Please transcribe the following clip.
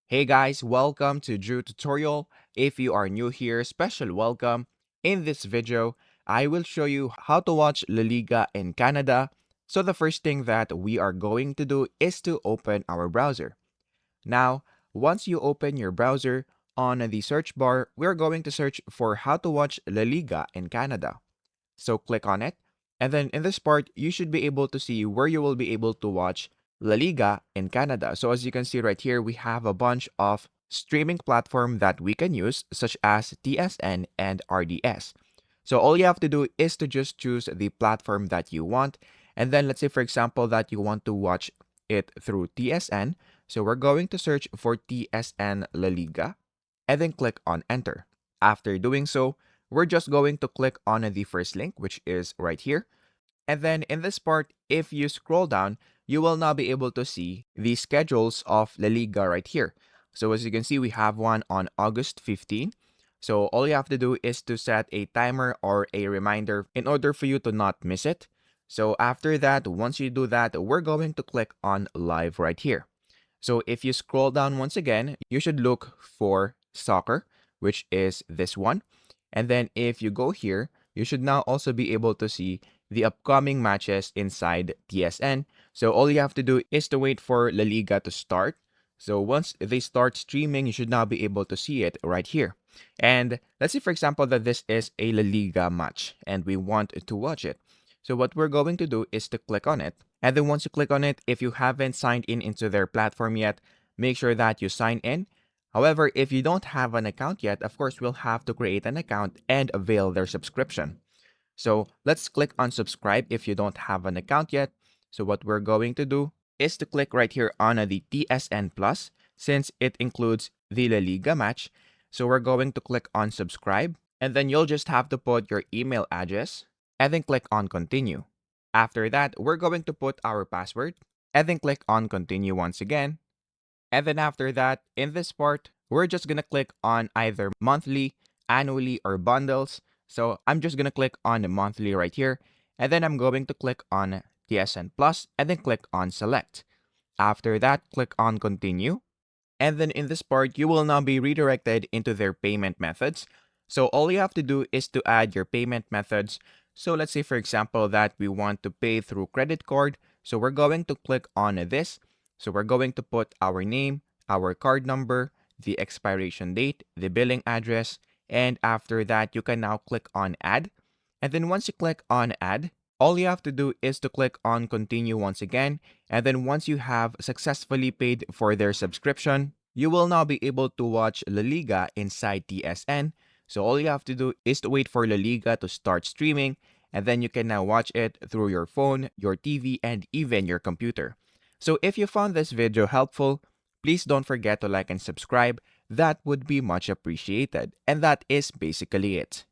Hey guys, welcome to Drew Tutorial. If you are new here, special welcome. In this video, I will show you how to watch La Liga in Canada. So the first thing that we are going to do is to open our browser. Now, once you open your browser, on the search bar, we're going to search for how to watch La Liga in Canada. So click on it. And then in this part, you should be able to see where you will be able to watch La Liga in Canada. So as you can see right here, we have a bunch of streaming platform that we can use, such as TSN and RDS. So all you have to do is to just choose the platform that you want. And then let's say, for example, that you want to watch it through TSN. So we're going to search for TSN La Liga and then click on enter. After doing so, we're just going to click on the first link, which is right here. And then in this part, if you scroll down, you will now be able to see the schedules of La Liga right here. So as you can see, we have one on August 15. So all you have to do is to set a timer or a reminder in order for you to not miss it. So after that, once you do that, we're going to click on live right here. So if you scroll down once again, you should look for soccer, which is this one. And then if you go here, you should now also be able to see the upcoming matches inside TSN. So all you have to do is to wait for La Liga to start. So once they start streaming, you should now be able to see it right here. And let's say, for example, that this is a La Liga match and we want to watch it. So what we're going to do is to click on it. And then once you click on it, if you haven't signed in into their platform yet, make sure that you sign in. However, if you don't have an account yet, of course, we'll have to create an account and avail their subscription. So let's click on subscribe if you don't have an account yet. So what we're going to do is to click right here on the TSN Plus since it includes the La Liga match. So we're going to click on subscribe and then you'll just have to put your email address and then click on continue. After that, we're going to put our password and then click on continue once again. And then after that, in this part, we're just going to click on either monthly, annually, or bundles. So I'm just going to click on the monthly right here. And then I'm going to click on TSN Plus and then click on select. After that, click on continue. And then in this part, you will now be redirected into their payment methods. So all you have to do is to add your payment methods. So let's say, for example, that we want to pay through credit card. So we're going to click on this. So we're going to put our name, our card number, the expiration date, the billing address, and after that, you can now click on add. And then once you click on add, all you have to do is to click on continue once again. And then once you have successfully paid for their subscription, you will now be able to watch La Liga inside TSN. So all you have to do is to wait for La Liga to start streaming, and then you can now watch it through your phone, your TV, and even your computer. So if you found this video helpful, please don't forget to like and subscribe. That would be much appreciated. And that is basically it.